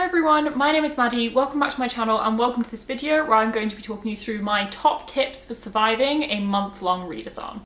Hello everyone, my name is Maddie, welcome back to my channel and welcome to this video where I'm going to be talking you through my top tips for surviving a month-long readathon.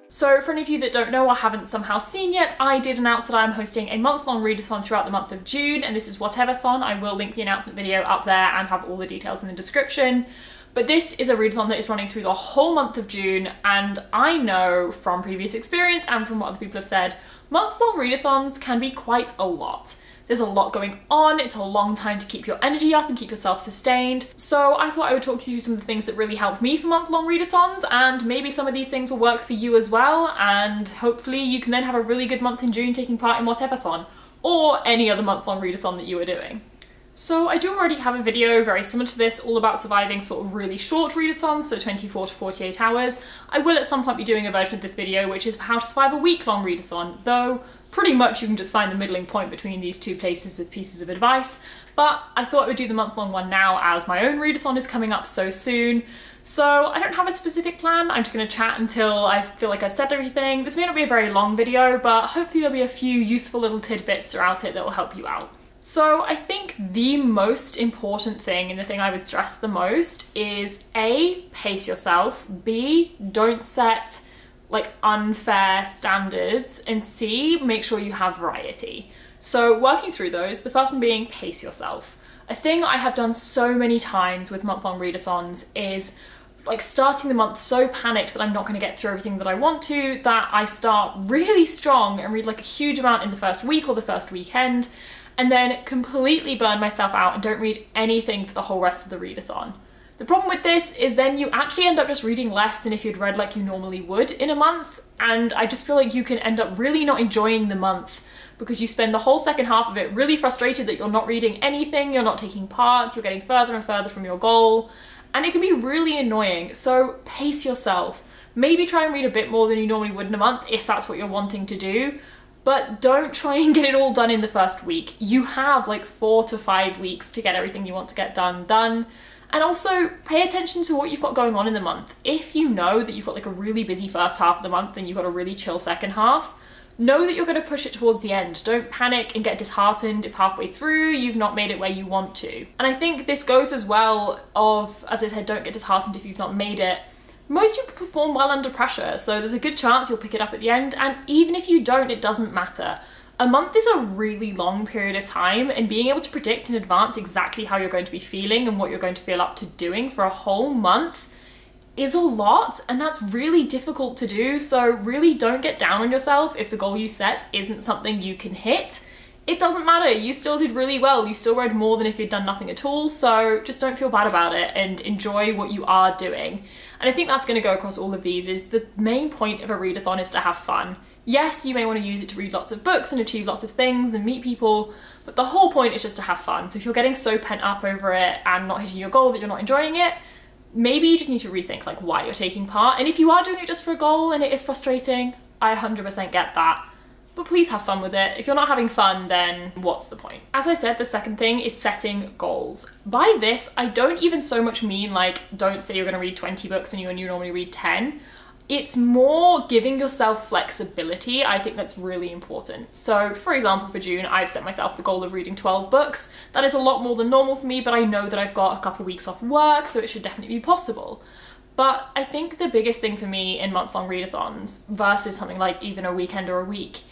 So for any of you that don't know or haven't somehow seen yet, I did announce that I'm hosting a month-long readathon throughout the month of June, and this is WHATEVER-YOU-WANT-ATHON. I will link the announcement video up there and have all the details in the description. But this is a readathon that is running through the whole month of June, and I know from previous experience and from what other people have said, month-long readathons can be quite a lot. There's a lot going on, it's a long time to keep your energy up and keep yourself sustained. So I thought I would talk you through some of the things that really helped me for month-long readathons, and maybe some of these things will work for you as well, and hopefully you can then have a really good month in June taking part in WHATEVER-thon, or any other month-long readathon that you are doing. So I do already have a video very similar to this, all about surviving sort of really short readathons, so 24 to 48 hours. I will at some point be doing a version of this video which is how to survive a week-long readathon, though pretty much you can just find the middling point between these two places with pieces of advice. But I thought I would do the month-long one now as my own readathon is coming up so soon. So I don't have a specific plan, I'm just going to chat until I feel like I've said everything. This may not be a very long video, but hopefully there'll be a few useful little tidbits throughout it that will help you out. So I think the most important thing, and the thing I would stress the most, is A, pace yourself, B, don't set like unfair standards, and C, make sure you have variety. So working through those, the first one being pace yourself. A thing I have done so many times with month-long readathons is like starting the month so panicked that I'm not going to get through everything that I want to, that I start really strong and read like a huge amount in the first week or the first weekend, and then completely burn myself out and don't read anything for the whole rest of the readathon. The problem with this is then you actually end up just reading less than if you'd read like you normally would in a month, and I just feel like you can end up really not enjoying the month because you spend the whole second half of it really frustrated that you're not reading anything, you're not taking part, you're getting further and further from your goal, and it can be really annoying. So pace yourself. Maybe try and read a bit more than you normally would in a month if that's what you're wanting to do, but don't try and get it all done in the first week. You have like 4 to 5 weeks to get everything you want to get done. And also pay attention to what you've got going on in the month. If you know that you've got like a really busy first half of the month and you've got a really chill second half, know that you're going to push it towards the end. Don't panic and get disheartened if halfway through you've not made it where you want to. And I think this goes as well of, as I said, don't get disheartened if you've not made it. Most people perform well under pressure, so there's a good chance you'll pick it up at the end, and even if you don't, it doesn't matter. A month is a really long period of time, and being able to predict in advance exactly how you're going to be feeling and what you're going to feel up to doing for a whole month is a lot, and that's really difficult to do. So really don't get down on yourself if the goal you set isn't something you can hit. It doesn't matter, you still did really well, you still read more than if you'd done nothing at all, so just don't feel bad about it and enjoy what you are doing. And I think that's going to go across all of these, is the main point of a readathon is to have fun. Yes, you may want to use it to read lots of books and achieve lots of things and meet people, but the whole point is just to have fun. So if you're getting so pent up over it and not hitting your goal that you're not enjoying it, maybe you just need to rethink like why you're taking part. And if you are doing it just for a goal and it is frustrating, I 100% get that. But please have fun with it. If you're not having fun, then what's the point? As I said, the second thing is setting goals. By this, I don't even so much mean like, don't say you're gonna read 20 books when you normally read 10. It's more giving yourself flexibility. I think that's really important. So for example, for June, I've set myself the goal of reading 12 books. That is a lot more than normal for me, but I know that I've got a couple of weeks off work, so it should definitely be possible. But I think the biggest thing for me in month-long readathons versus something like even a weekend or a week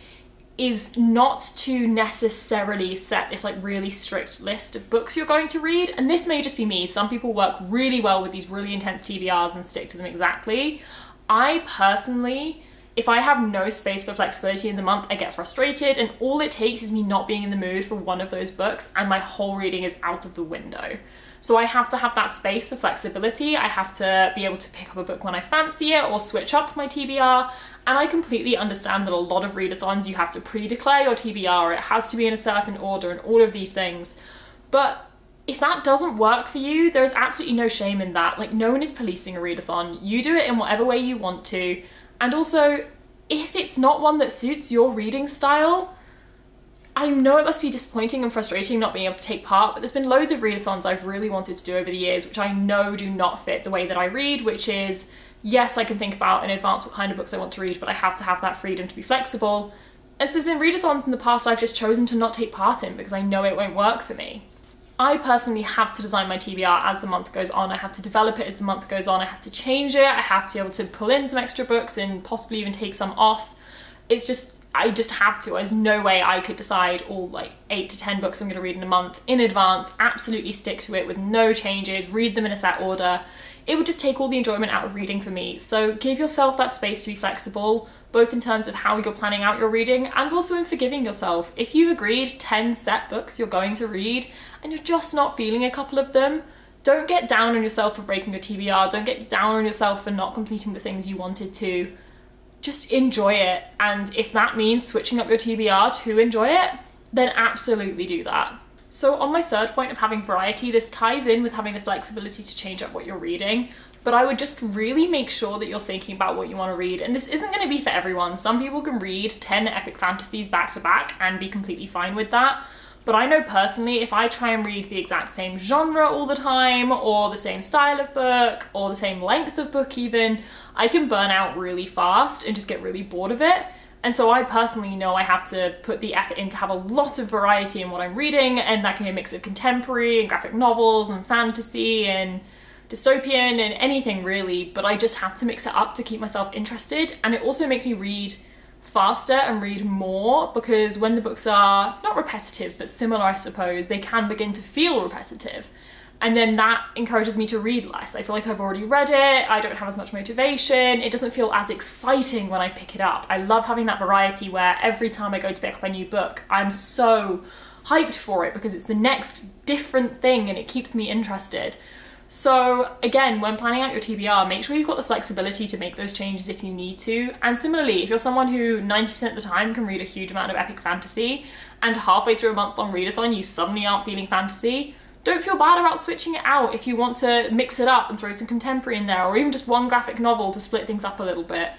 is not to necessarily set this like really strict list of books you're going to read. And this may just be me. Some people work really well with these really intense TBRs and stick to them exactly. I personally, if I have no space for flexibility in the month, I get frustrated, and all it takes is me not being in the mood for one of those books and my whole reading is out of the window. So I have to have that space for flexibility. I have to be able to pick up a book when I fancy it or switch up my TBR. And I completely understand that a lot of readathons you have to pre-declare your TBR, it has to be in a certain order and all of these things. But if that doesn't work for you, there is absolutely no shame in that. Like, no one is policing a readathon. You do it in whatever way you want to. And also, if it's not one that suits your reading style, I know it must be disappointing and frustrating not being able to take part, but there's been loads of readathons I've really wanted to do over the years, which I know do not fit the way that I read, which is, yes, I can think about in advance what kind of books I want to read, but I have to have that freedom to be flexible. As there's been readathons in the past I've just chosen to not take part in because I know it won't work for me. I personally have to design my TBR as the month goes on. I have to develop it as the month goes on. I have to change it. I have to be able to pull in some extra books and possibly even take some off. It's just, I just have to. There's no way I could decide all like 8 to 10 books I'm going to read in a month in advance, absolutely stick to it with no changes, read them in a set order. It would just take all the enjoyment out of reading for me. So give yourself that space to be flexible, both in terms of how you're planning out your reading and also in forgiving yourself. If you've agreed 10 set books you're going to read and you're just not feeling a couple of them, don't get down on yourself for breaking your TBR, don't get down on yourself for not completing the things you wanted to. Just enjoy it, and if that means switching up your TBR to enjoy it, then absolutely do that. So on my third point of having variety, this ties in with having the flexibility to change up what you're reading, but I would just really make sure that you're thinking about what you want to read. And this isn't going to be for everyone. Some people can read 10 epic fantasies back to back and be completely fine with that. But I know personally, if I try and read the exact same genre all the time, or the same style of book, or the same length of book even, I can burn out really fast and just get really bored of it. And so I personally know I have to put the effort in to have a lot of variety in what I'm reading, and that can be a mix of contemporary and graphic novels and fantasy and dystopian and anything really, but I just have to mix it up to keep myself interested. And it also makes me read faster and read more, because when the books are not repetitive but similar, I suppose, they can begin to feel repetitive, and then that encourages me to read less. I feel like I've already read it, I don't have as much motivation, it doesn't feel as exciting when I pick it up. I love having that variety where every time I go to pick up a new book I'm so hyped for it because it's the next different thing and it keeps me interested. So again, when planning out your TBR, make sure you've got the flexibility to make those changes if you need to. And similarly, if you're someone who 90% of the time can read a huge amount of epic fantasy, and halfway through a month-long readathon you suddenly aren't feeling fantasy, don't feel bad about switching it out if you want to mix it up and throw some contemporary in there, or even just one graphic novel to split things up a little bit.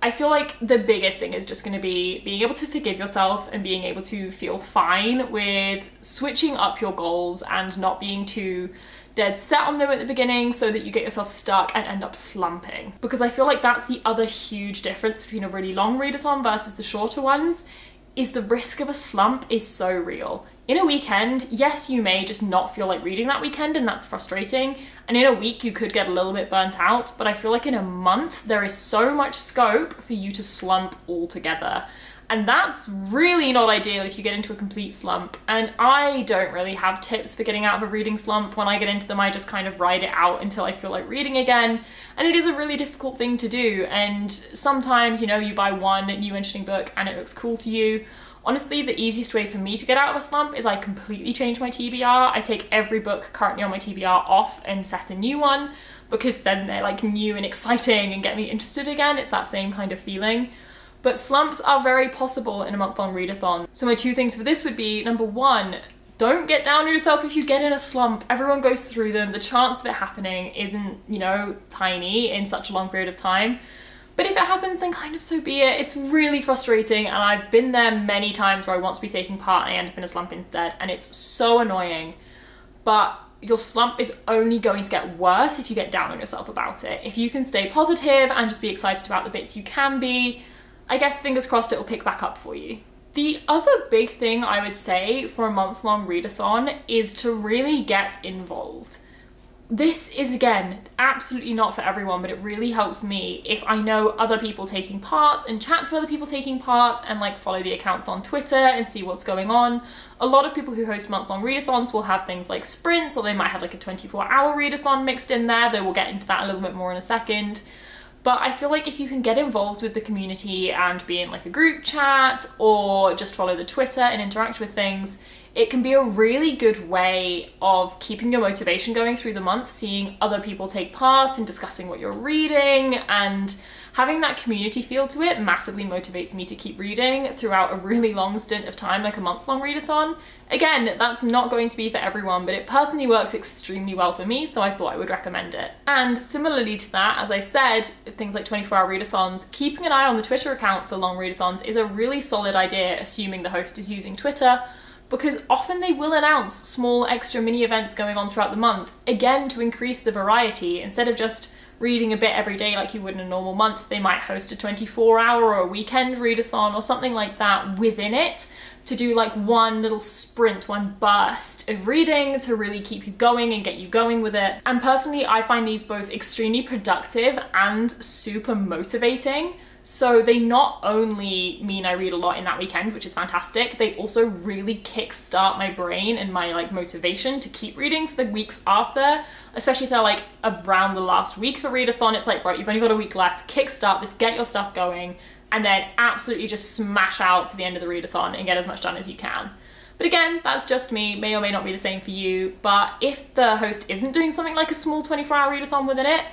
I feel like the biggest thing is just going to be being able to forgive yourself and being able to feel fine with switching up your goals and not being too dead set on them at the beginning so that you get yourself stuck and end up slumping. Because I feel like that's the other huge difference between a really long readathon versus the shorter ones, is the risk of a slump is so real. In a weekend, yes, you may just not feel like reading that weekend and that's frustrating, and in a week you could get a little bit burnt out, but I feel like in a month there is so much scope for you to slump altogether. And that's really not ideal if you get into a complete slump. And I don't really have tips for getting out of a reading slump. When I get into them, I just kind of ride it out until I feel like reading again. And it is a really difficult thing to do. And sometimes, you know, you buy one new interesting book and it looks cool to you. Honestly, the easiest way for me to get out of a slump is I completely change my TBR. I take every book currently on my TBR off and set a new one, because then they're like new and exciting and get me interested again. It's that same kind of feeling. But slumps are very possible in a month-long readathon. So my two things for this would be, number one, don't get down on yourself if you get in a slump. Everyone goes through them. The chance of it happening isn't, you know, tiny in such a long period of time. But if it happens, then kind of so be it. It's really frustrating, and I've been there many times where I want to be taking part and I end up in a slump instead, and it's so annoying. But your slump is only going to get worse if you get down on yourself about it. If you can stay positive and just be excited about the bits you can be, I guess fingers crossed it'll pick back up for you. The other big thing I would say for a month-long readathon is to really get involved. This is, again, absolutely not for everyone, but it really helps me if I know other people taking part and chat to other people taking part and like follow the accounts on Twitter and see what's going on. A lot of people who host month-long readathons will have things like sprints, or they might have like a 24-hour readathon mixed in there. They will get into that a little bit more in a second. But I feel like if you can get involved with the community and be in like a group chat or just follow the Twitter and interact with things, it can be a really good way of keeping your motivation going through the month, seeing other people take part and discussing what you're reading, and having that community feel to it massively motivates me to keep reading throughout a really long stint of time, like a month-long readathon. Again, that's not going to be for everyone, but it personally works extremely well for me, so I thought I would recommend it. And similarly to that, as I said, things like 24-hour readathons, keeping an eye on the Twitter account for long readathons is a really solid idea, assuming the host is using Twitter, because often they will announce small extra mini events going on throughout the month, again to increase the variety. Instead of just reading a bit every day like you would in a normal month, they might host a 24-hour or a weekend readathon or something like that within it, to do like one little sprint, one burst of reading to really keep you going and get you going with it. And personally, I find these both extremely productive and super motivating. So they not only mean I read a lot in that weekend, which is fantastic, they also really kickstart my brain and my like motivation to keep reading for the weeks after, especially if they're like around the last week for Readathon. It's like, right, you've only got a week left, kickstart this, get your stuff going, and then absolutely just smash out to the end of the Readathon and get as much done as you can. But again, that's just me, may or may not be the same for you, but if the host isn't doing something like a small 24-hour Readathon within it,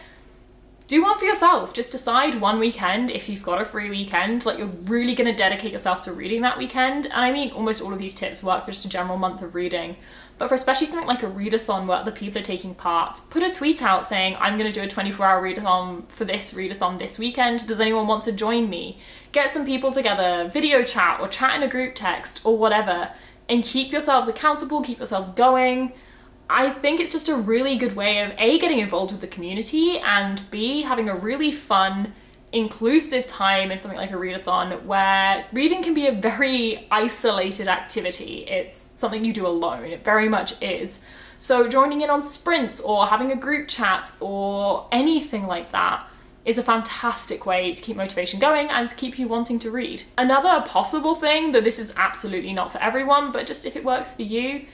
do one for yourself. Just decide one weekend, if you've got a free weekend, like you're really gonna dedicate yourself to reading that weekend. And I mean, almost all of these tips work for just a general month of reading. But for especially something like a readathon where other people are taking part, put a tweet out saying, I'm gonna do a 24-hour readathon for this readathon this weekend. Does anyone want to join me? Get some people together, video chat or chat in a group text or whatever, and keep yourselves accountable, keep yourselves going. I think it's just a really good way of A, getting involved with the community, and B, having a really fun, inclusive time in something like a readathon where reading can be a very isolated activity. It's something you do alone, it very much is. So joining in on sprints or having a group chat or anything like that is a fantastic way to keep motivation going and to keep you wanting to read. Another possible thing, though this is absolutely not for everyone, but just if it works for you,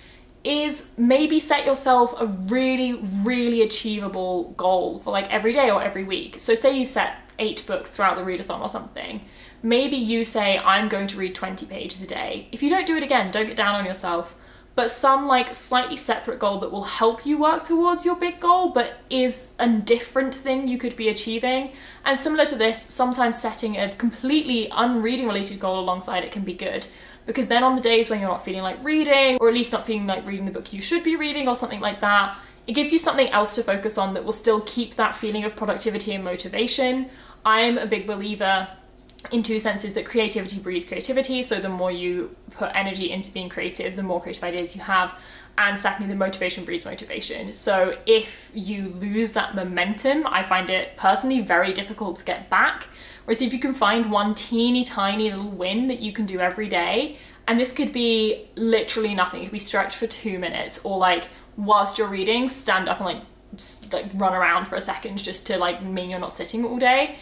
is maybe set yourself a really achievable goal for like every day or every week. So say you set 8 books throughout the readathon or something. Maybe you say, I'm going to read 20 pages a day. If you don't do it again, don't get down on yourself, but some like slightly separate goal that will help you work towards your big goal, but is a different thing you could be achieving. And similar to this, sometimes setting a completely unreading related goal alongside it can be good. Because then on the days when you're not feeling like reading, or at least not feeling like reading the book you should be reading or something like that, it gives you something else to focus on that will still keep that feeling of productivity and motivation. I'm a big believer in two senses, that creativity breeds creativity, so the more you put energy into being creative, the more creative ideas you have, and secondly, the motivation breeds motivation. So if you lose that momentum, I find it personally very difficult to get back. Whereas if you can find one teeny tiny little win that you can do every day, and this could be literally nothing, it could be stretch for 2 minutes, or like whilst you're reading, stand up and like just like run around for a second just to like mean you're not sitting all day.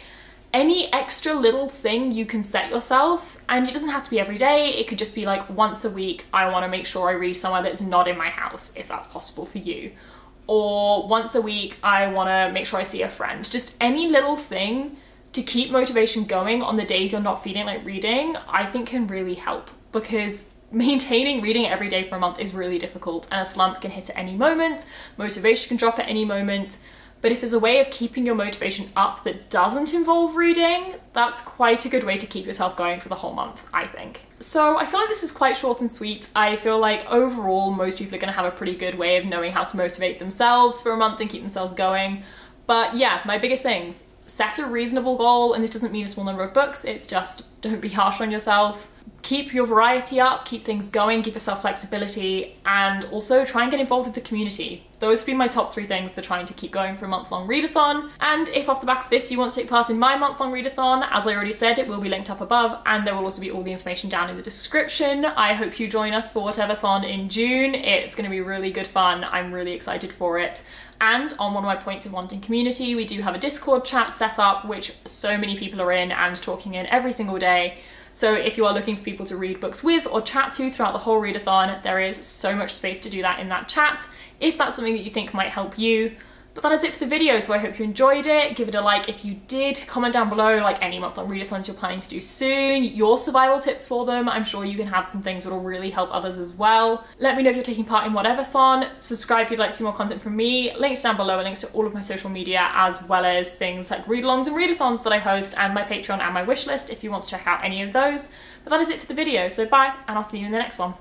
Any extra little thing you can set yourself, and it doesn't have to be every day, it could just be like once a week, I want to make sure I read somewhere that's not in my house, if that's possible for you. Or once a week, I want to make sure I see a friend. Just any little thing to keep motivation going on the days you're not feeling like reading, I think can really help, because maintaining reading every day for a month is really difficult, and a slump can hit at any moment, motivation can drop at any moment. But if there's a way of keeping your motivation up that doesn't involve reading, that's quite a good way to keep yourself going for the whole month, I think. So I feel like this is quite short and sweet. I feel like overall, most people are gonna have a pretty good way of knowing how to motivate themselves for a month and keep themselves going. But yeah, my biggest things, set a reasonable goal, and this doesn't mean a small number of books, it's just don't be harsh on yourself. Keep your variety up, keep things going, give yourself flexibility, and also try and get involved with the community. Those have been my top 3 things for trying to keep going for a month-long readathon. And if off the back of this you want to take part in my month-long readathon, as I already said, it will be linked up above, and there will also be all the information down in the description. I hope you join us for WHATEVER-thon in June. It's going to be really good fun. I'm really excited for it. And on one of my points of wanting community, we do have a Discord chat set up, which so many people are in and talking in every single day. So if you are looking for people to read books with or chat to throughout the whole readathon, there is so much space to do that in that chat, if that's something that you think might help you. But that is it for the video, so I hope you enjoyed it. Give it a like if you did. Comment down below like any month-long readathons you're planning to do soon, your survival tips for them. I'm sure you can have some things that will really help others as well. Let me know if you're taking part in WHATEVER-thon. Subscribe if you'd like to see more content from me. Links down below are links to all of my social media, as well as things like read-alongs and readathons that I host, and my Patreon and my wishlist if you want to check out any of those. But that is it for the video, so bye, and I'll see you in the next one.